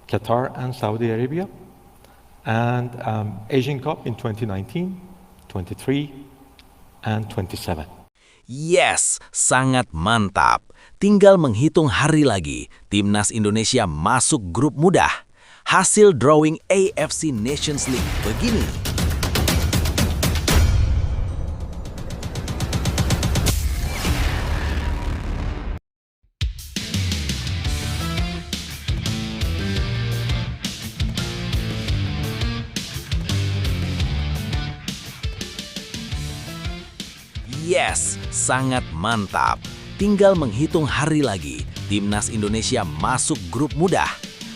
Qatar and Saudi Arabia, and Asian Cup in 2019, 23, and 27. Yes, sangat mantap. Tinggal menghitung hari lagi, Timnas Indonesia masuk grup mudah. Hasil drawing AFC Nations League begini. Yes, sangat mantap. Tinggal menghitung hari lagi, Timnas Indonesia masuk grup mudah.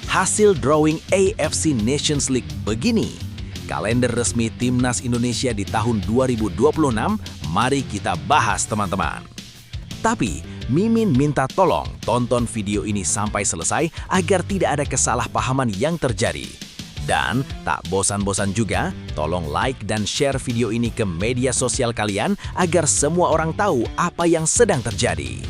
Hasil drawing AFC Nations League begini. Kalender resmi Timnas Indonesia di tahun 2026, mari kita bahas teman-teman. Tapi, Mimin minta tolong tonton video ini sampai selesai agar tidak ada kesalahpahaman yang terjadi. Dan tak bosan-bosan juga, tolong like dan share video ini ke media sosial kalian agar semua orang tahu apa yang sedang terjadi.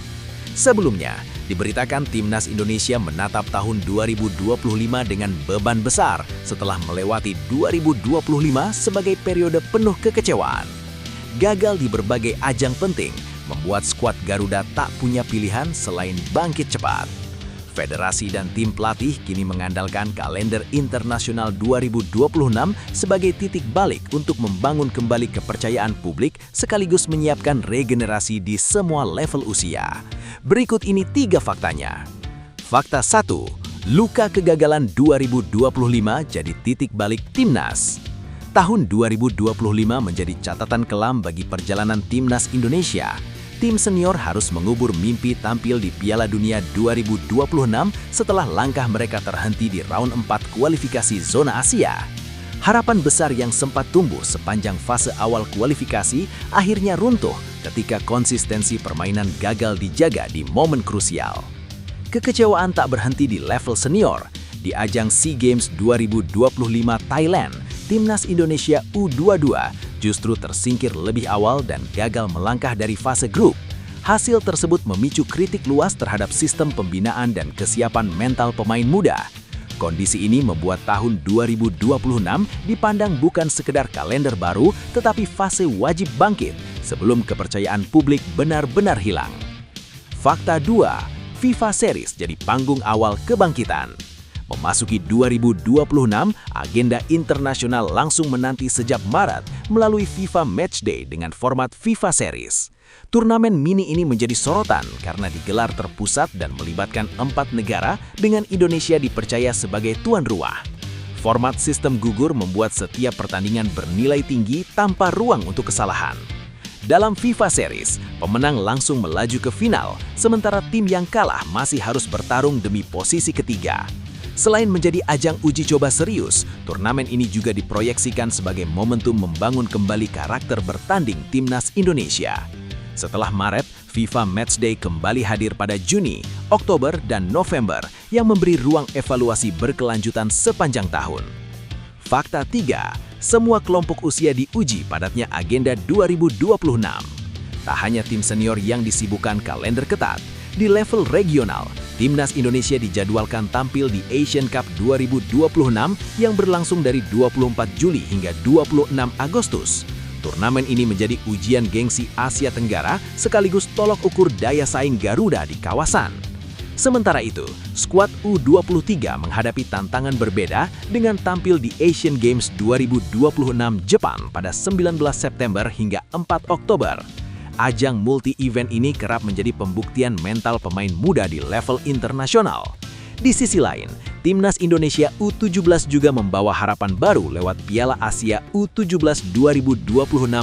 Sebelumnya, diberitakan Timnas Indonesia menatap tahun 2025 dengan beban besar setelah melewati 2025 sebagai periode penuh kekecewaan. Gagal di berbagai ajang penting membuat skuad Garuda tak punya pilihan selain bangkit cepat. Federasi dan tim pelatih kini mengandalkan kalender internasional 2026 sebagai titik balik untuk membangun kembali kepercayaan publik sekaligus menyiapkan regenerasi di semua level usia. Berikut ini 3 faktanya. Fakta 1. Luka kegagalan 2025 jadi titik balik Timnas. Tahun 2025 menjadi catatan kelam bagi perjalanan Timnas Indonesia. Tim senior harus mengubur mimpi tampil di Piala Dunia 2026 setelah langkah mereka terhenti di round 4 kualifikasi zona Asia. Harapan besar yang sempat tumbuh sepanjang fase awal kualifikasi akhirnya runtuh ketika konsistensi permainan gagal dijaga di momen krusial. Kekecewaan tak berhenti di level senior. Di ajang SEA Games 2025 Thailand, Timnas Indonesia U22 justru tersingkir lebih awal dan gagal melangkah dari fase grup. Hasil tersebut memicu kritik luas terhadap sistem pembinaan dan kesiapan mental pemain muda. Kondisi ini membuat tahun 2026 dipandang bukan sekedar kalender baru, tetapi fase wajib bangkit sebelum kepercayaan publik benar-benar hilang. Fakta 2, FIFA Series jadi panggung awal kebangkitan. Memasuki 2026, agenda internasional langsung menanti sejak Maret melalui FIFA Matchday dengan format FIFA Series. Turnamen mini ini menjadi sorotan karena digelar terpusat dan melibatkan 4 negara dengan Indonesia dipercaya sebagai tuan rumah. Format sistem gugur membuat setiap pertandingan bernilai tinggi tanpa ruang untuk kesalahan. Dalam FIFA Series, pemenang langsung melaju ke final, sementara tim yang kalah masih harus bertarung demi posisi ketiga. Selain menjadi ajang uji coba serius, turnamen ini juga diproyeksikan sebagai momentum membangun kembali karakter bertanding Timnas Indonesia. Setelah Maret, FIFA Matchday kembali hadir pada Juni, Oktober, dan November yang memberi ruang evaluasi berkelanjutan sepanjang tahun. Fakta 3, semua kelompok usia diuji padatnya agenda 2026. Tak hanya tim senior yang disibukkan kalender ketat, di level regional, Timnas Indonesia dijadwalkan tampil di Asian Cup 2026 yang berlangsung dari 24 Juli hingga 26 Agustus. Turnamen ini menjadi ujian gengsi Asia Tenggara sekaligus tolok ukur daya saing Garuda di kawasan. Sementara itu, skuad U23 menghadapi tantangan berbeda dengan tampil di Asian Games 2026 Jepang pada 19 September hingga 4 Oktober. Ajang multi-event ini kerap menjadi pembuktian mental pemain muda di level internasional. Di sisi lain, Timnas Indonesia U17 juga membawa harapan baru lewat Piala Asia U17 2026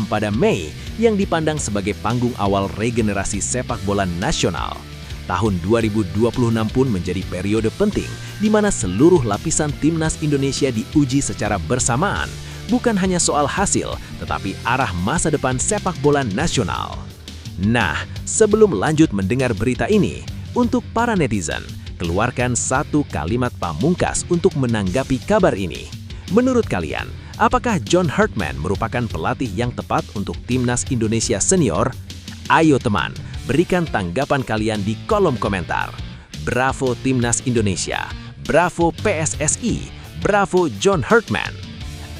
pada Mei yang dipandang sebagai panggung awal regenerasi sepak bola nasional. Tahun 2026 pun menjadi periode penting di mana seluruh lapisan Timnas Indonesia diuji secara bersamaan. Bukan hanya soal hasil, tetapi arah masa depan sepak bola nasional. Nah, sebelum lanjut mendengar berita ini, untuk para netizen, keluarkan satu kalimat pamungkas untuk menanggapi kabar ini. Menurut kalian, apakah John Herdman merupakan pelatih yang tepat untuk Timnas Indonesia senior? Ayo teman, berikan tanggapan kalian di kolom komentar. Bravo Timnas Indonesia! Bravo PSSI, bravo John Hartman.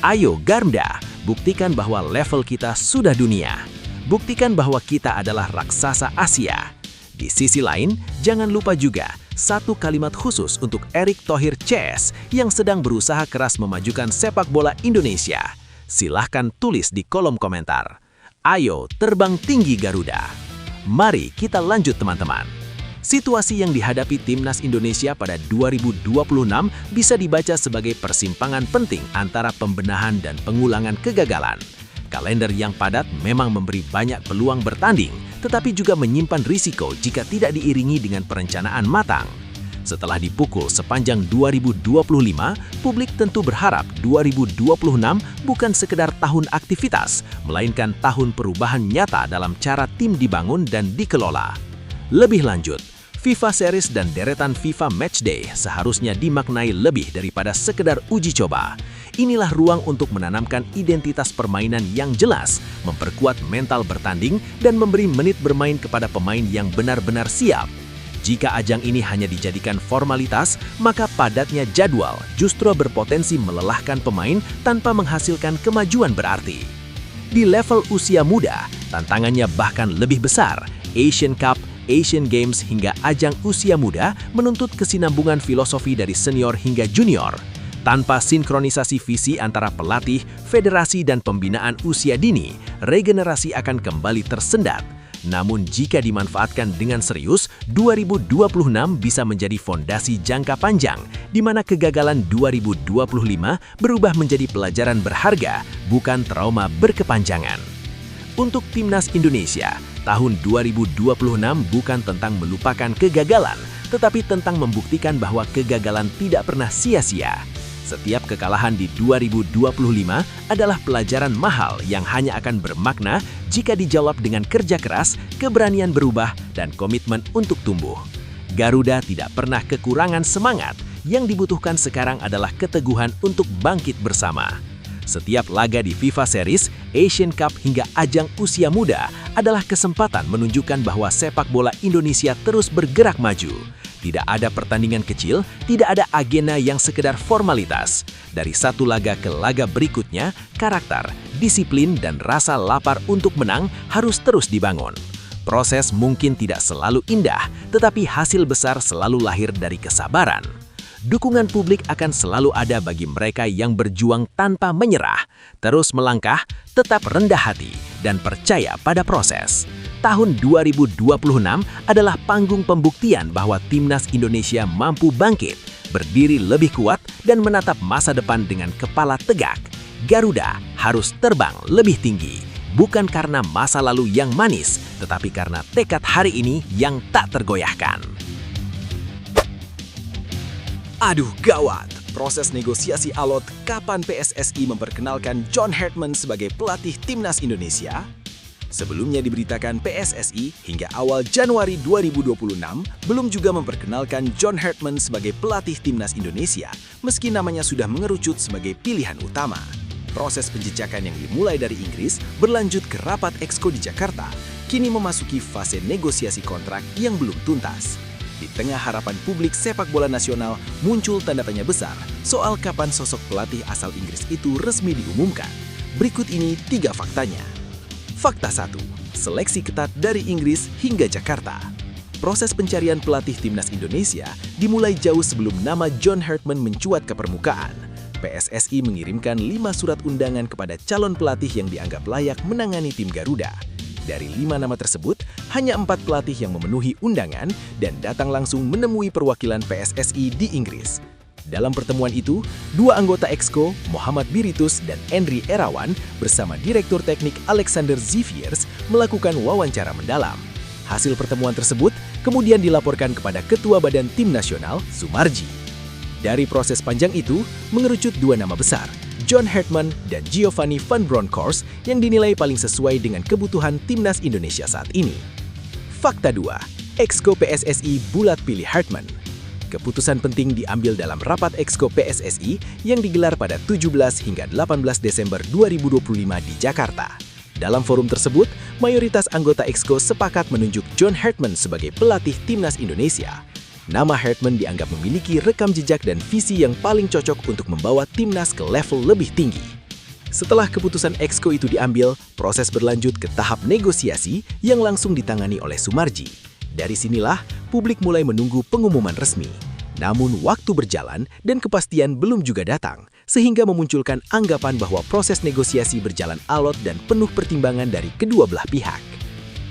Ayo Garuda, buktikan bahwa level kita sudah dunia. Buktikan bahwa kita adalah raksasa Asia. Di sisi lain, jangan lupa juga satu kalimat khusus untuk Erick Thohir CS yang sedang berusaha keras memajukan sepak bola Indonesia. Silahkan tulis di kolom komentar. Ayo terbang tinggi Garuda. Mari kita lanjut teman-teman. Situasi yang dihadapi Timnas Indonesia pada 2026 bisa dibaca sebagai persimpangan penting antara pembenahan dan pengulangan kegagalan. Kalender yang padat memang memberi banyak peluang bertanding, tetapi juga menyimpan risiko jika tidak diiringi dengan perencanaan matang. Setelah dipukul sepanjang 2025, publik tentu berharap 2026 bukan sekedar tahun aktivitas, melainkan tahun perubahan nyata dalam cara tim dibangun dan dikelola. Lebih lanjut, FIFA Series dan deretan FIFA Matchday seharusnya dimaknai lebih daripada sekedar uji coba. Inilah ruang untuk menanamkan identitas permainan yang jelas, memperkuat mental bertanding, dan memberi menit bermain kepada pemain yang benar-benar siap. Jika ajang ini hanya dijadikan formalitas, maka padatnya jadwal justru berpotensi melelahkan pemain tanpa menghasilkan kemajuan berarti. Di level usia muda, tantangannya bahkan lebih besar. Asian Cup, Asian Games hingga ajang usia muda menuntut kesinambungan filosofi dari senior hingga junior. Tanpa sinkronisasi visi antara pelatih, federasi, dan pembinaan usia dini, regenerasi akan kembali tersendat. Namun jika dimanfaatkan dengan serius, 2026 bisa menjadi fondasi jangka panjang, di mana kegagalan 2025 berubah menjadi pelajaran berharga, bukan trauma berkepanjangan. Untuk Timnas Indonesia, tahun 2026 bukan tentang melupakan kegagalan, tetapi tentang membuktikan bahwa kegagalan tidak pernah sia-sia. Setiap kekalahan di 2025 adalah pelajaran mahal yang hanya akan bermakna jika dijawab dengan kerja keras, keberanian berubah, dan komitmen untuk tumbuh. Garuda tidak pernah kekurangan semangat, yang dibutuhkan sekarang adalah keteguhan untuk bangkit bersama. Setiap laga di FIFA Series, Asian Cup hingga ajang usia muda adalah kesempatan menunjukkan bahwa sepak bola Indonesia terus bergerak maju. Tidak ada pertandingan kecil, tidak ada agenda yang sekedar formalitas. Dari satu laga ke laga berikutnya, karakter, disiplin, dan rasa lapar untuk menang harus terus dibangun. Proses mungkin tidak selalu indah, tetapi hasil besar selalu lahir dari kesabaran. Dukungan publik akan selalu ada bagi mereka yang berjuang tanpa menyerah, terus melangkah, tetap rendah hati, dan percaya pada proses. Tahun 2026 adalah panggung pembuktian bahwa Timnas Indonesia mampu bangkit, berdiri lebih kuat, dan menatap masa depan dengan kepala tegak. Garuda harus terbang lebih tinggi, bukan karena masa lalu yang manis, tetapi karena tekad hari ini yang tak tergoyahkan. Aduh gawat, proses negosiasi alot kapan PSSI memperkenalkan John Hartman sebagai pelatih Timnas Indonesia? Sebelumnya diberitakan PSSI hingga awal Januari 2026 belum juga memperkenalkan John Hartman sebagai pelatih Timnas Indonesia, meski namanya sudah mengerucut sebagai pilihan utama. Proses penjejakan yang dimulai dari Inggris berlanjut ke rapat Exco di Jakarta, kini memasuki fase negosiasi kontrak yang belum tuntas. Di tengah harapan publik sepak bola nasional, muncul tanda tanya besar soal kapan sosok pelatih asal Inggris itu resmi diumumkan. Berikut ini 3 faktanya. Fakta 1. Seleksi ketat dari Inggris hingga Jakarta. Proses pencarian pelatih Timnas Indonesia dimulai jauh sebelum nama John Hartman mencuat ke permukaan. PSSI mengirimkan 5 surat undangan kepada calon pelatih yang dianggap layak menangani tim Garuda. Dari 5 nama tersebut, hanya 4 pelatih yang memenuhi undangan dan datang langsung menemui perwakilan PSSI di Inggris. Dalam pertemuan itu, 2 anggota Exco, Muhammad Biritus dan Henry Erawan, bersama Direktur Teknik Alexander Xaviers, melakukan wawancara mendalam. Hasil pertemuan tersebut kemudian dilaporkan kepada Ketua Badan Tim Nasional, Sumarji. Dari proses panjang itu, mengerucut 2 nama besar, John Hartman dan Giovanni van Bronckhorst, yang dinilai paling sesuai dengan kebutuhan Timnas Indonesia saat ini. Fakta 2. Exco PSSI bulat pilih Hartman. Keputusan penting diambil dalam rapat Exco PSSI yang digelar pada 17 hingga 18 Desember 2025 di Jakarta. Dalam forum tersebut, mayoritas anggota Exco sepakat menunjuk John Hartman sebagai pelatih Timnas Indonesia. Nama Hartman dianggap memiliki rekam jejak dan visi yang paling cocok untuk membawa timnas ke level lebih tinggi. Setelah keputusan Exco itu diambil, proses berlanjut ke tahap negosiasi yang langsung ditangani oleh Soemarji. Dari sinilah, publik mulai menunggu pengumuman resmi. Namun waktu berjalan dan kepastian belum juga datang, sehingga memunculkan anggapan bahwa proses negosiasi berjalan alot dan penuh pertimbangan dari kedua belah pihak.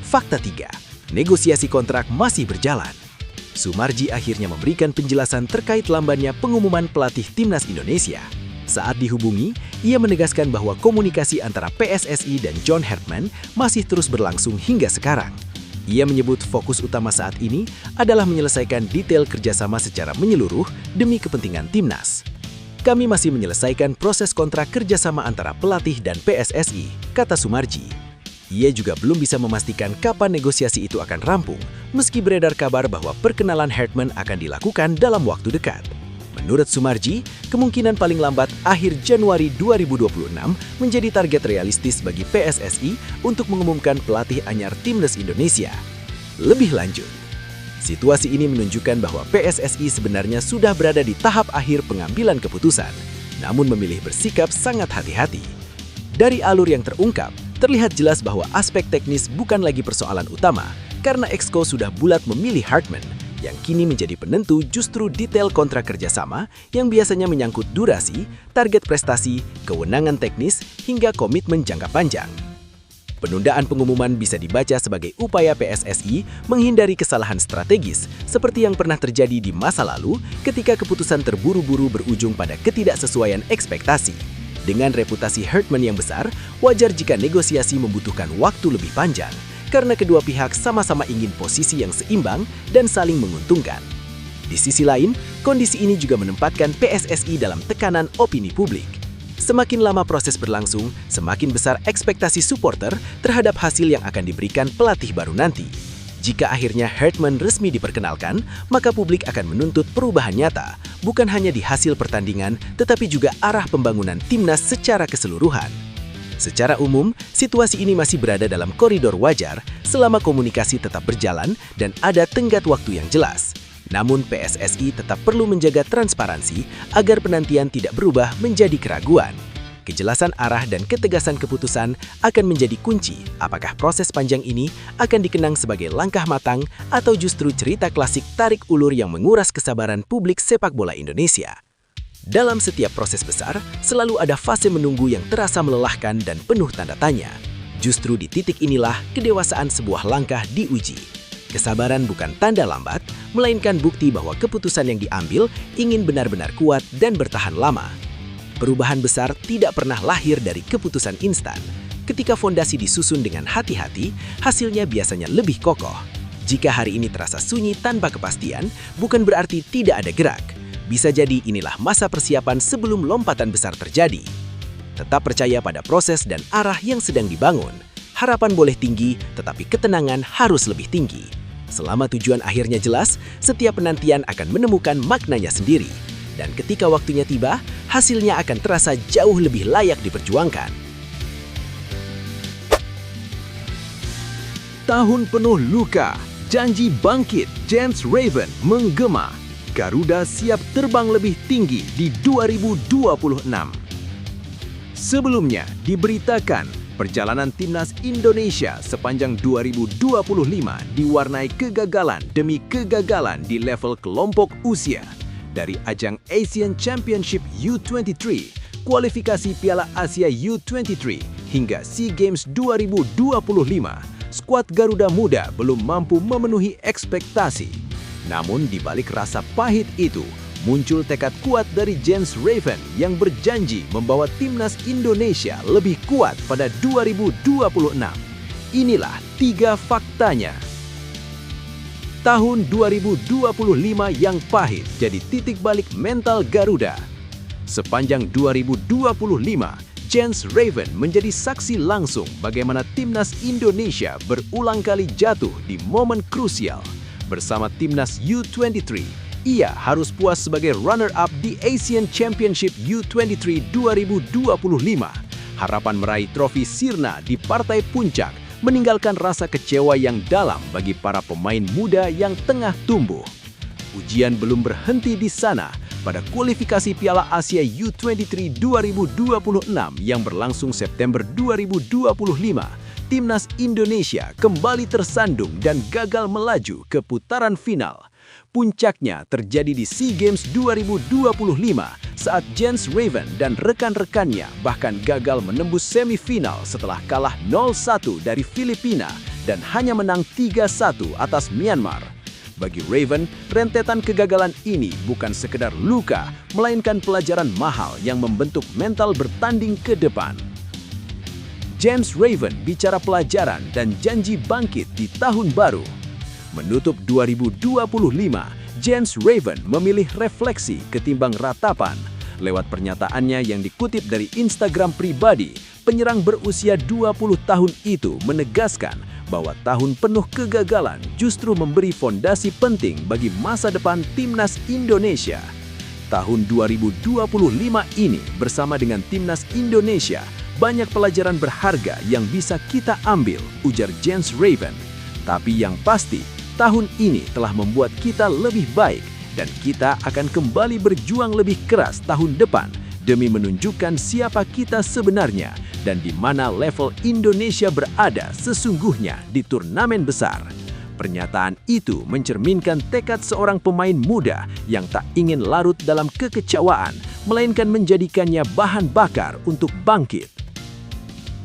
Fakta 3, negosiasi kontrak masih berjalan. Soemarji akhirnya memberikan penjelasan terkait lambannya pengumuman pelatih timnas Indonesia. Saat dihubungi, ia menegaskan bahwa komunikasi antara PSSI dan John Hartman masih terus berlangsung hingga sekarang. Ia menyebut fokus utama saat ini adalah menyelesaikan detail kerjasama secara menyeluruh demi kepentingan timnas. Kami masih menyelesaikan proses kontrak kerjasama antara pelatih dan PSSI, kata Soemarji. Ia juga belum bisa memastikan kapan negosiasi itu akan rampung, meski beredar kabar bahwa perkenalan Hartman akan dilakukan dalam waktu dekat. Menurut Soemarji, kemungkinan paling lambat akhir Januari 2026 menjadi target realistis bagi PSSI untuk mengumumkan pelatih anyar timnas Indonesia. Lebih lanjut, situasi ini menunjukkan bahwa PSSI sebenarnya sudah berada di tahap akhir pengambilan keputusan, namun memilih bersikap sangat hati-hati. Dari alur yang terungkap, terlihat jelas bahwa aspek teknis bukan lagi persoalan utama karena Exco sudah bulat memilih Hartman, yang kini menjadi penentu justru detail kontrak kerjasama yang biasanya menyangkut durasi, target prestasi, kewenangan teknis, hingga komitmen jangka panjang. Penundaan pengumuman bisa dibaca sebagai upaya PSSI menghindari kesalahan strategis seperti yang pernah terjadi di masa lalu ketika keputusan terburu-buru berujung pada ketidaksesuaian ekspektasi. Dengan reputasi Hartman yang besar, wajar jika negosiasi membutuhkan waktu lebih panjang, karena kedua pihak sama-sama ingin posisi yang seimbang dan saling menguntungkan. Di sisi lain, kondisi ini juga menempatkan PSSI dalam tekanan opini publik. Semakin lama proses berlangsung, semakin besar ekspektasi supporter terhadap hasil yang akan diberikan pelatih baru nanti. Jika akhirnya Hartman resmi diperkenalkan, maka publik akan menuntut perubahan nyata, bukan hanya di hasil pertandingan, tetapi juga arah pembangunan timnas secara keseluruhan. Secara umum, situasi ini masih berada dalam koridor wajar selama komunikasi tetap berjalan dan ada tenggat waktu yang jelas. Namun PSSI tetap perlu menjaga transparansi agar penantian tidak berubah menjadi keraguan. Kejelasan arah dan ketegasan keputusan akan menjadi kunci apakah proses panjang ini akan dikenang sebagai langkah matang atau justru cerita klasik tarik ulur yang menguras kesabaran publik sepak bola Indonesia. Dalam setiap proses besar, selalu ada fase menunggu yang terasa melelahkan dan penuh tanda tanya. Justru di titik inilah kedewasaan sebuah langkah diuji. Kesabaran bukan tanda lambat, melainkan bukti bahwa keputusan yang diambil ingin benar-benar kuat dan bertahan lama. Perubahan besar tidak pernah lahir dari keputusan instan. Ketika fondasi disusun dengan hati-hati, hasilnya biasanya lebih kokoh. Jika hari ini terasa sunyi tanpa kepastian, bukan berarti tidak ada gerak. Bisa jadi inilah masa persiapan sebelum lompatan besar terjadi. Tetap percaya pada proses dan arah yang sedang dibangun. Harapan boleh tinggi, tetapi ketenangan harus lebih tinggi. Selama tujuan akhirnya jelas, setiap penantian akan menemukan maknanya sendiri. Dan ketika waktunya tiba, hasilnya akan terasa jauh lebih layak diperjuangkan. Tahun penuh luka, janji bangkit, Jens Raven menggema. Garuda siap terbang lebih tinggi di 2026. Sebelumnya diberitakan, perjalanan timnas Indonesia sepanjang 2025 diwarnai kegagalan demi kegagalan di level kelompok usia. Dari ajang Asian Championship U23, kualifikasi Piala Asia U23, hingga SEA Games 2025, skuad Garuda Muda belum mampu memenuhi ekspektasi. Namun di balik rasa pahit itu, muncul tekad kuat dari Jens Raven yang berjanji membawa timnas Indonesia lebih kuat pada 2026. Inilah 3 faktanya. Tahun 2025 yang pahit jadi titik balik mental Garuda. Sepanjang 2025, Jens Raven menjadi saksi langsung bagaimana timnas Indonesia berulang kali jatuh di momen krusial. Bersama timnas U23, ia harus puas sebagai runner-up di Asian Championship U23 2025. Harapan meraih trofi sirna di partai puncak meninggalkan rasa kecewa yang dalam bagi para pemain muda yang tengah tumbuh. Ujian belum berhenti di sana. Pada kualifikasi Piala Asia U23 2026 yang berlangsung September 2025, Timnas Indonesia kembali tersandung dan gagal melaju ke putaran final. Puncaknya terjadi di SEA Games 2025 saat Jens Raven dan rekan-rekannya bahkan gagal menembus semifinal setelah kalah 0-1 dari Filipina dan hanya menang 3-1 atas Myanmar. Bagi Raven, rentetan kegagalan ini bukan sekedar luka, melainkan pelajaran mahal yang membentuk mental bertanding ke depan. James Raven bicara pelajaran dan janji bangkit di tahun baru. Menutup 2025, James Raven memilih refleksi ketimbang ratapan. Lewat pernyataannya yang dikutip dari Instagram pribadi, penyerang berusia 20 tahun itu menegaskan bahwa tahun penuh kegagalan justru memberi fondasi penting bagi masa depan Timnas Indonesia. Tahun 2025 ini bersama dengan Timnas Indonesia, banyak pelajaran berharga yang bisa kita ambil, ujar James Raven. Tapi yang pasti, tahun ini telah membuat kita lebih baik dan kita akan kembali berjuang lebih keras tahun depan demi menunjukkan siapa kita sebenarnya dan di mana level Indonesia berada sesungguhnya di turnamen besar. Pernyataan itu mencerminkan tekad seorang pemain muda yang tak ingin larut dalam kekecewaan, melainkan menjadikannya bahan bakar untuk bangkit.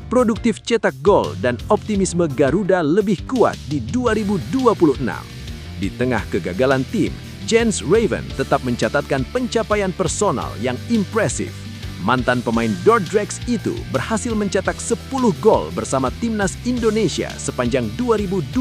Produktif cetak gol dan optimisme Garuda lebih kuat di 2026. Di tengah kegagalan tim, Jens Raven tetap mencatatkan pencapaian personal yang impresif. Mantan pemain Dordrecht itu berhasil mencetak 10 gol bersama Timnas Indonesia sepanjang 2025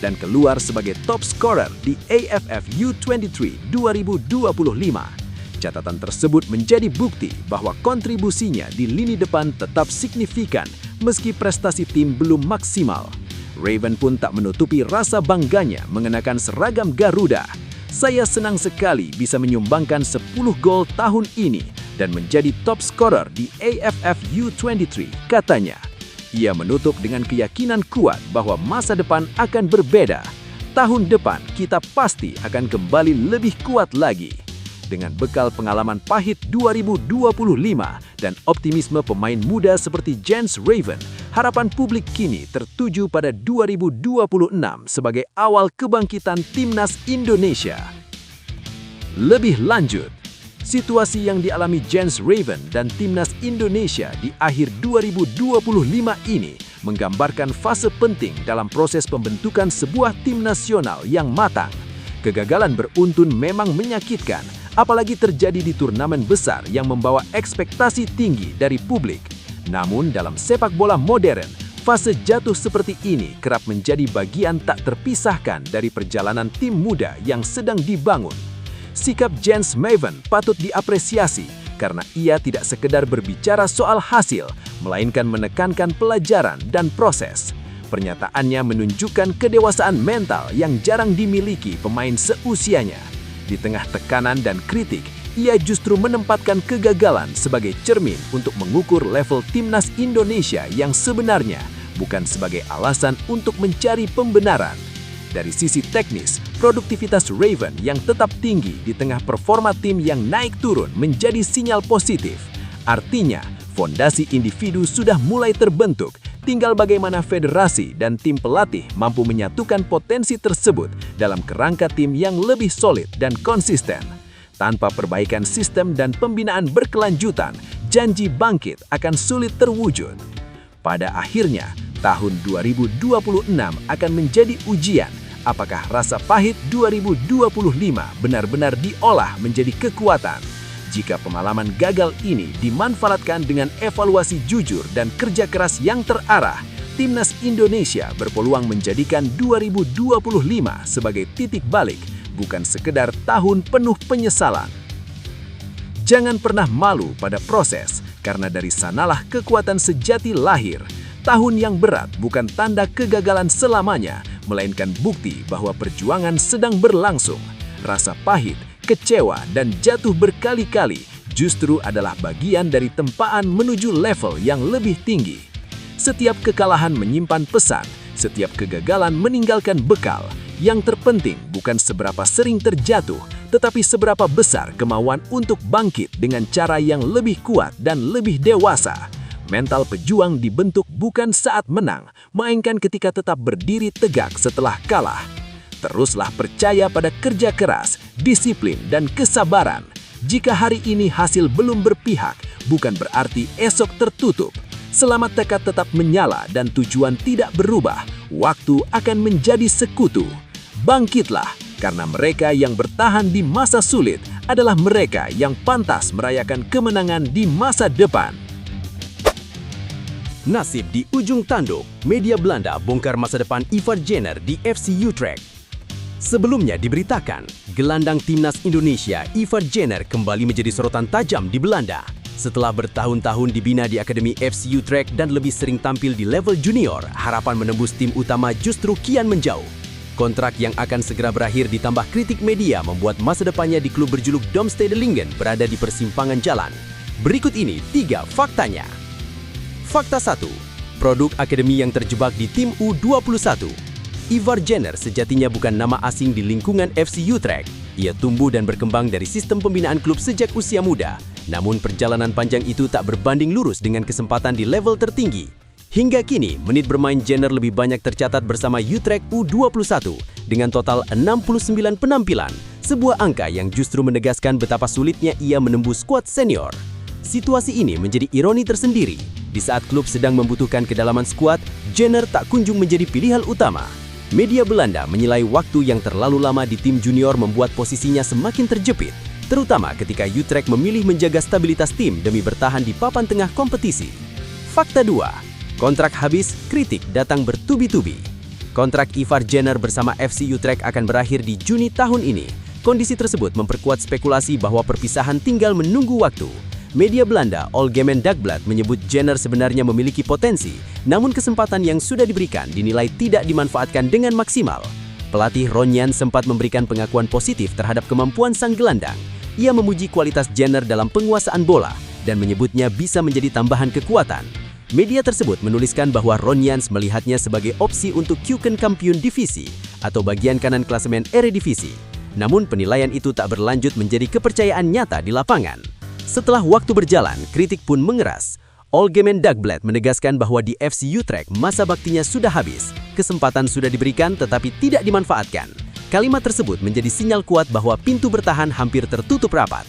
dan keluar sebagai top scorer di AFF U23 2025. Catatan tersebut menjadi bukti bahwa kontribusinya di lini depan tetap signifikan meski prestasi tim belum maksimal. Raven pun tak menutupi rasa bangganya mengenakan seragam Garuda. Saya senang sekali bisa menyumbangkan 10 gol tahun ini dan menjadi top scorer di AFF U23, katanya. Ia menutup dengan keyakinan kuat bahwa masa depan akan berbeda. Tahun depan kita pasti akan kembali lebih kuat lagi. Dengan bekal pengalaman pahit 2025 dan optimisme pemain muda seperti Jens Raven, harapan publik kini tertuju pada 2026 sebagai awal kebangkitan Timnas Indonesia. Lebih lanjut, situasi yang dialami Jens Raven dan Timnas Indonesia di akhir 2025 ini menggambarkan fase penting dalam proses pembentukan sebuah tim nasional yang matang. Kegagalan beruntun memang menyakitkan, apalagi terjadi di turnamen besar yang membawa ekspektasi tinggi dari publik. Namun dalam sepak bola modern, fase jatuh seperti ini kerap menjadi bagian tak terpisahkan dari perjalanan tim muda yang sedang dibangun. Sikap Jens Raven patut diapresiasi karena ia tidak sekedar berbicara soal hasil, melainkan menekankan pelajaran dan proses. Pernyataannya menunjukkan kedewasaan mental yang jarang dimiliki pemain seusianya. Di tengah tekanan dan kritik, ia justru menempatkan kegagalan sebagai cermin untuk mengukur level Timnas Indonesia yang sebenarnya, bukan sebagai alasan untuk mencari pembenaran. Dari sisi teknis, produktivitas Raven yang tetap tinggi di tengah performa tim yang naik turun menjadi sinyal positif. Artinya, fondasi individu sudah mulai terbentuk, tinggal bagaimana federasi dan tim pelatih mampu menyatukan potensi tersebut dalam kerangka tim yang lebih solid dan konsisten. Tanpa perbaikan sistem dan pembinaan berkelanjutan, janji bangkit akan sulit terwujud. Pada akhirnya, tahun 2026 akan menjadi ujian apakah rasa pahit 2025 benar-benar diolah menjadi kekuatan. Jika pengalaman gagal ini dimanfaatkan dengan evaluasi jujur dan kerja keras yang terarah, Timnas Indonesia berpeluang menjadikan 2025 sebagai titik balik, bukan sekedar tahun penuh penyesalan. Jangan pernah malu pada proses, karena dari sanalah kekuatan sejati lahir. Tahun yang berat bukan tanda kegagalan selamanya, melainkan bukti bahwa perjuangan sedang berlangsung. Rasa pahit, kecewa, dan jatuh berkali-kali justru adalah bagian dari tempaan menuju level yang lebih tinggi. Setiap kekalahan menyimpan pesan, setiap kegagalan meninggalkan bekal. Yang terpenting bukan seberapa sering terjatuh, tetapi seberapa besar kemauan untuk bangkit dengan cara yang lebih kuat dan lebih dewasa. Mental pejuang dibentuk bukan saat menang, melainkan ketika tetap berdiri tegak setelah kalah. Teruslah percaya pada kerja keras, disiplin, dan kesabaran. Jika hari ini hasil belum berpihak, bukan berarti esok tertutup. Selama tekad tetap menyala dan tujuan tidak berubah, waktu akan menjadi sekutu. Bangkitlah, karena mereka yang bertahan di masa sulit adalah mereka yang pantas merayakan kemenangan di masa depan. Nasib di ujung tanduk, media Belanda bongkar masa depan Ivar Jenner di FC Utrecht. Sebelumnya diberitakan, gelandang timnas Indonesia Ivar Jenner kembali menjadi sorotan tajam di Belanda. Setelah bertahun-tahun dibina di Akademi FC Utrecht dan lebih sering tampil di level junior, harapan menembus tim utama justru kian menjauh. Kontrak yang akan segera berakhir ditambah kritik media membuat masa depannya di klub berjuluk Domstede-Lingen berada di persimpangan jalan. Berikut ini 3 faktanya. Fakta 1. Produk akademi yang terjebak di tim U21. Ivar Jenner sejatinya bukan nama asing di lingkungan FC Utrecht. Ia tumbuh dan berkembang dari sistem pembinaan klub sejak usia muda. Namun perjalanan panjang itu tak berbanding lurus dengan kesempatan di level tertinggi. Hingga kini, menit bermain Jenner lebih banyak tercatat bersama Utrecht U21 dengan total 69 penampilan, sebuah angka yang justru menegaskan betapa sulitnya ia menembus skuad senior. Situasi ini menjadi ironi tersendiri. Di saat klub sedang membutuhkan kedalaman skuad, Jenner tak kunjung menjadi pilihan utama. Media Belanda menilai waktu yang terlalu lama di tim junior membuat posisinya semakin terjepit, terutama ketika Utrecht memilih menjaga stabilitas tim demi bertahan di papan tengah kompetisi. Fakta 2. Kontrak habis, kritik datang bertubi-tubi. Kontrak Ivar Jenner bersama FC Utrecht akan berakhir di Juni tahun ini. Kondisi tersebut memperkuat spekulasi bahwa perpisahan tinggal menunggu waktu. Media Belanda Algemeen Dagblad menyebut Jenner sebenarnya memiliki potensi, namun kesempatan yang sudah diberikan dinilai tidak dimanfaatkan dengan maksimal. Pelatih Ron Jans sempat memberikan pengakuan positif terhadap kemampuan sang gelandang. Ia memuji kualitas Jenner dalam penguasaan bola dan menyebutnya bisa menjadi tambahan kekuatan. Media tersebut menuliskan bahwa Ron Jans melihatnya sebagai opsi untuk Keukenkampioen Divisi atau bagian kanan klasemen Eredivisie. Namun penilaian itu tak berlanjut menjadi kepercayaan nyata di lapangan. Setelah waktu berjalan, kritik pun mengeras. Algemeen Dagblad menegaskan bahwa di FC Utrecht masa baktinya sudah habis. Kesempatan sudah diberikan tetapi tidak dimanfaatkan. Kalimat tersebut menjadi sinyal kuat bahwa pintu bertahan hampir tertutup rapat.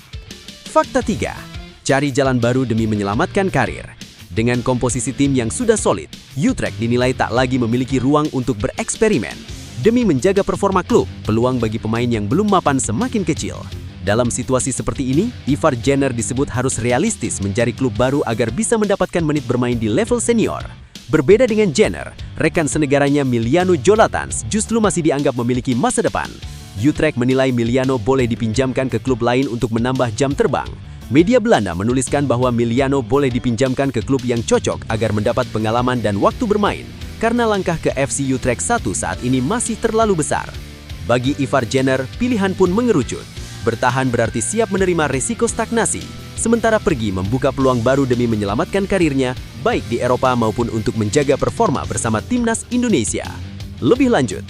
Fakta 3. Cari jalan baru demi menyelamatkan karir. Dengan komposisi tim yang sudah solid, Utrecht dinilai tak lagi memiliki ruang untuk bereksperimen. Demi menjaga performa klub, peluang bagi pemain yang belum mapan semakin kecil. Dalam situasi seperti ini, Ivar Jenner disebut harus realistis mencari klub baru agar bisa mendapatkan menit bermain di level senior. Berbeda dengan Jenner, rekan senegaranya Miliano Jonathans justru masih dianggap memiliki masa depan. Utrecht menilai Miliano boleh dipinjamkan ke klub lain untuk menambah jam terbang. Media Belanda menuliskan bahwa Miliano boleh dipinjamkan ke klub yang cocok agar mendapat pengalaman dan waktu bermain, karena langkah ke FC Utrecht 1 saat ini masih terlalu besar. Bagi Ivar Jenner, pilihan pun mengerucut. Bertahan berarti siap menerima risiko stagnasi, sementara pergi membuka peluang baru demi menyelamatkan karirnya, baik di Eropa maupun untuk menjaga performa bersama timnas Indonesia. Lebih lanjut,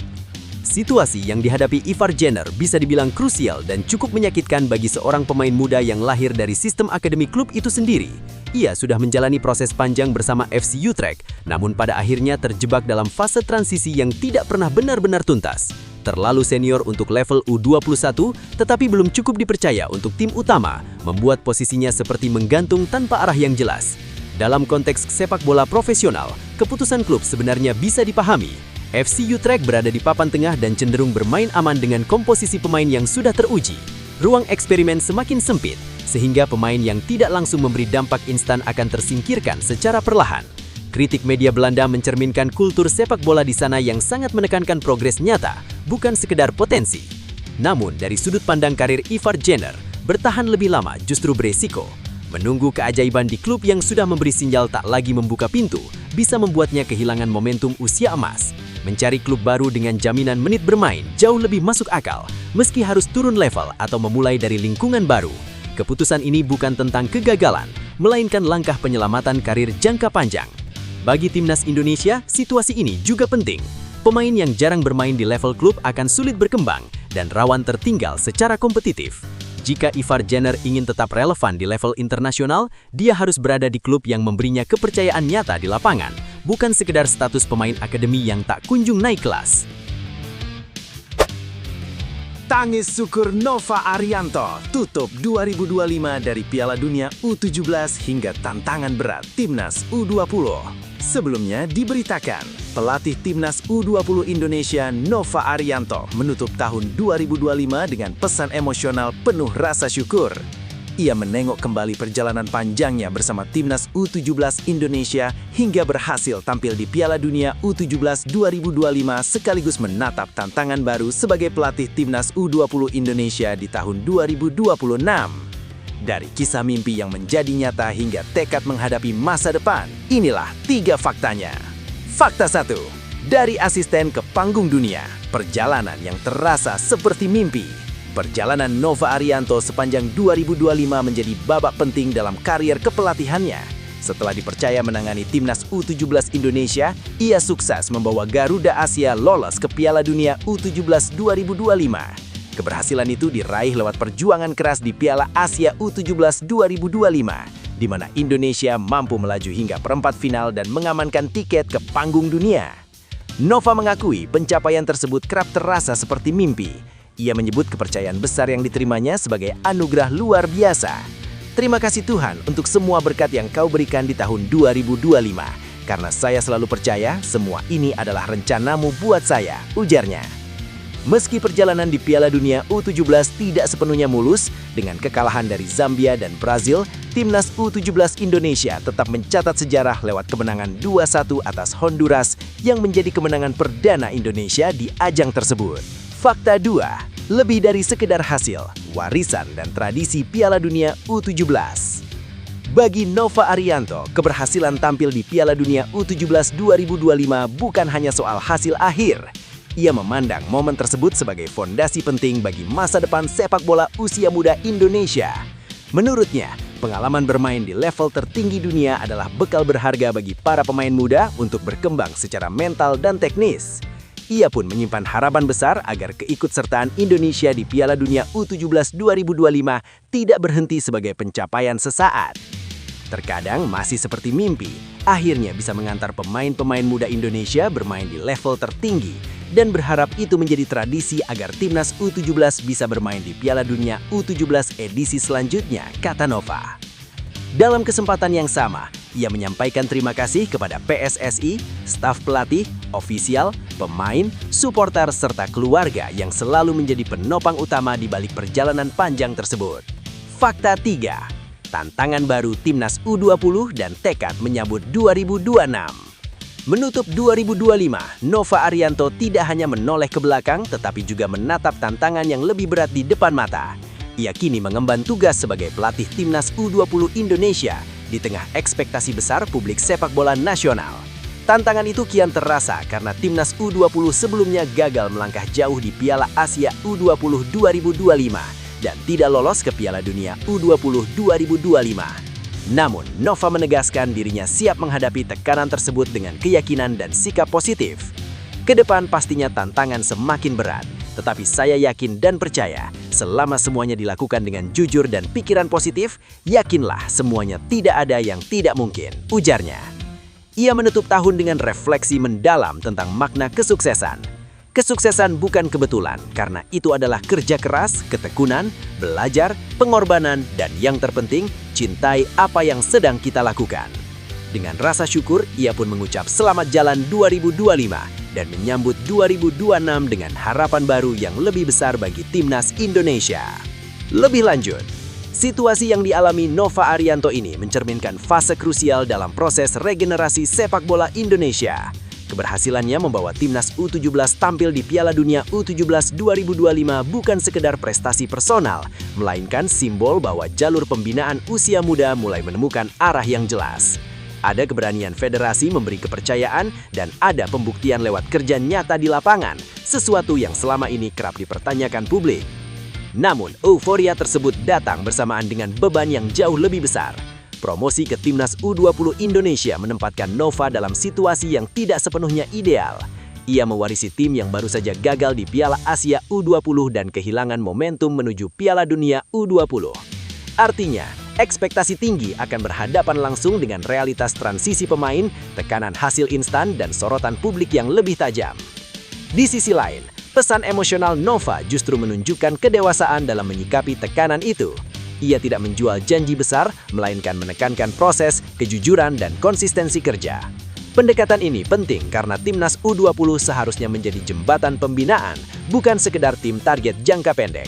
situasi yang dihadapi Ivar Jenner bisa dibilang krusial dan cukup menyakitkan bagi seorang pemain muda yang lahir dari sistem akademi klub itu sendiri. Ia sudah menjalani proses panjang bersama FC Utrecht, namun pada akhirnya terjebak dalam fase transisi yang tidak pernah benar-benar tuntas. Terlalu senior untuk level U21, tetapi belum cukup dipercaya untuk tim utama, membuat posisinya seperti menggantung tanpa arah yang jelas. Dalam konteks sepak bola profesional, keputusan klub sebenarnya bisa dipahami. FC Utrecht berada di papan tengah dan cenderung bermain aman dengan komposisi pemain yang sudah teruji. Ruang eksperimen semakin sempit, sehingga pemain yang tidak langsung memberi dampak instan akan tersingkirkan secara perlahan. Kritik media Belanda mencerminkan kultur sepak bola di sana yang sangat menekankan progres nyata, bukan sekedar potensi. Namun, dari sudut pandang karir Ivar Jenner, bertahan lebih lama justru beresiko. Menunggu keajaiban di klub yang sudah memberi sinyal tak lagi membuka pintu, bisa membuatnya kehilangan momentum usia emas. Mencari klub baru dengan jaminan menit bermain jauh lebih masuk akal, meski harus turun level atau memulai dari lingkungan baru. Keputusan ini bukan tentang kegagalan, melainkan langkah penyelamatan karir jangka panjang. Bagi timnas Indonesia, situasi ini juga penting. Pemain yang jarang bermain di level klub akan sulit berkembang dan rawan tertinggal secara kompetitif. Jika Ivar Jenner ingin tetap relevan di level internasional, dia harus berada di klub yang memberinya kepercayaan nyata di lapangan, bukan sekedar status pemain akademi yang tak kunjung naik kelas. Tangis syukur Nova Arianto tutup 2025 dari Piala Dunia U17 hingga tantangan berat Timnas U20. Sebelumnya diberitakan, pelatih Timnas U20 Indonesia Nova Arianto menutup tahun 2025 dengan pesan emosional penuh rasa syukur. Ia menengok kembali perjalanan panjangnya bersama Timnas U17 Indonesia hingga berhasil tampil di Piala Dunia U17 2025 sekaligus menatap tantangan baru sebagai pelatih Timnas U20 Indonesia di tahun 2026. Dari kisah mimpi yang menjadi nyata hingga tekad menghadapi masa depan, inilah 3 faktanya. Fakta 1. Dari asisten ke panggung dunia, perjalanan yang terasa seperti mimpi. Perjalanan Nova Arianto sepanjang 2025 menjadi babak penting dalam karier kepelatihannya. Setelah dipercaya menangani Timnas U17 Indonesia, ia sukses membawa Garuda Asia lolos ke Piala Dunia U17 2025. Keberhasilan itu diraih lewat perjuangan keras di Piala Asia U17 2025, di mana Indonesia mampu melaju hingga perempat final dan mengamankan tiket ke panggung dunia. Nova mengakui pencapaian tersebut kerap terasa seperti mimpi. Ia menyebut kepercayaan besar yang diterimanya sebagai anugerah luar biasa. Terima kasih Tuhan untuk semua berkat yang kau berikan di tahun 2025. Karena saya selalu percaya semua ini adalah rencanamu buat saya, ujarnya. Meski perjalanan di Piala Dunia U17 tidak sepenuhnya mulus, dengan kekalahan dari Zambia dan Brazil, Timnas U17 Indonesia tetap mencatat sejarah lewat kemenangan 2-1 atas Honduras yang menjadi kemenangan perdana Indonesia di ajang tersebut. Fakta 2. Lebih dari sekedar hasil, warisan dan tradisi Piala Dunia U17. Bagi Nova Arianto, keberhasilan tampil di Piala Dunia U17 2025 bukan hanya soal hasil akhir. Ia memandang momen tersebut sebagai fondasi penting bagi masa depan sepak bola usia muda Indonesia. Menurutnya, pengalaman bermain di level tertinggi dunia adalah bekal berharga bagi para pemain muda untuk berkembang secara mental dan teknis. Ia pun menyimpan harapan besar agar keikutsertaan Indonesia di Piala Dunia U17 2025 tidak berhenti sebagai pencapaian sesaat. Terkadang masih seperti mimpi, akhirnya bisa mengantar pemain-pemain muda Indonesia bermain di level tertinggi dan berharap itu menjadi tradisi agar Timnas U17 bisa bermain di Piala Dunia U17 edisi selanjutnya, kata Nova. Dalam kesempatan yang sama, ia menyampaikan terima kasih kepada PSSI, staf pelatih, ofisial, pemain, supporter, serta keluarga yang selalu menjadi penopang utama di balik perjalanan panjang tersebut. Fakta 3. Tantangan baru Timnas U20 dan tekad menyambut 2026. Menutup 2025, Nova Arianto tidak hanya menoleh ke belakang tetapi juga menatap tantangan yang lebih berat di depan mata. Ia kini mengemban tugas sebagai pelatih Timnas U20 Indonesia di tengah ekspektasi besar publik sepak bola nasional. Tantangan itu kian terasa karena Timnas U20 sebelumnya gagal melangkah jauh di Piala Asia U20 2025 dan tidak lolos ke Piala Dunia U20 2025. Namun, Nova menegaskan dirinya siap menghadapi tekanan tersebut dengan keyakinan dan sikap positif. Kedepan pastinya tantangan semakin berat, tetapi saya yakin dan percaya selama semuanya dilakukan dengan jujur dan pikiran positif, yakinlah semuanya tidak ada yang tidak mungkin, ujarnya. Ia menutup tahun dengan refleksi mendalam tentang makna kesuksesan. Kesuksesan bukan kebetulan, karena itu adalah kerja keras, ketekunan, belajar, pengorbanan, dan yang terpenting, cintai apa yang sedang kita lakukan. Dengan rasa syukur, ia pun mengucap selamat jalan 2025 dan menyambut 2026 dengan harapan baru yang lebih besar bagi Timnas Indonesia. Lebih lanjut, situasi yang dialami Nova Arianto ini mencerminkan fase krusial dalam proses regenerasi sepak bola Indonesia. Keberhasilannya membawa Timnas U17 tampil di Piala Dunia U17 2025 bukan sekedar prestasi personal, melainkan simbol bahwa jalur pembinaan usia muda mulai menemukan arah yang jelas. Ada keberanian federasi memberi kepercayaan dan ada pembuktian lewat kerja nyata di lapangan, sesuatu yang selama ini kerap dipertanyakan publik. Namun, euforia tersebut datang bersamaan dengan beban yang jauh lebih besar. Promosi ke Timnas U20 Indonesia menempatkan Nova dalam situasi yang tidak sepenuhnya ideal. Ia mewarisi tim yang baru saja gagal di Piala Asia U20 dan kehilangan momentum menuju Piala Dunia U20. Artinya, ekspektasi tinggi akan berhadapan langsung dengan realitas transisi pemain, tekanan hasil instan, dan sorotan publik yang lebih tajam. Di sisi lain, pesan emosional Nova justru menunjukkan kedewasaan dalam menyikapi tekanan itu. Ia tidak menjual janji besar, melainkan menekankan proses, kejujuran, dan konsistensi kerja. Pendekatan ini penting karena timnas U20 seharusnya menjadi jembatan pembinaan, bukan sekedar tim target jangka pendek.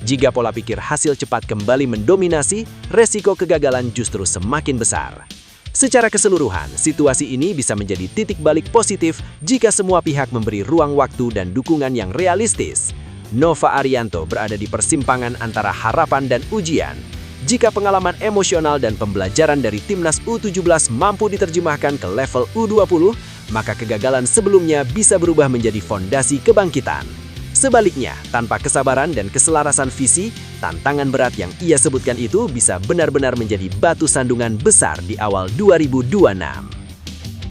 Jika pola pikir hasil cepat kembali mendominasi, resiko kegagalan justru semakin besar. Secara keseluruhan, situasi ini bisa menjadi titik balik positif jika semua pihak memberi ruang waktu dan dukungan yang realistis. Nova Arianto berada di persimpangan antara harapan dan ujian. Jika pengalaman emosional dan pembelajaran dari timnas U17 mampu diterjemahkan ke level U20, maka kegagalan sebelumnya bisa berubah menjadi fondasi kebangkitan. Sebaliknya, tanpa kesabaran dan keselarasan visi, tantangan berat yang ia sebutkan itu bisa benar-benar menjadi batu sandungan besar di awal 2026.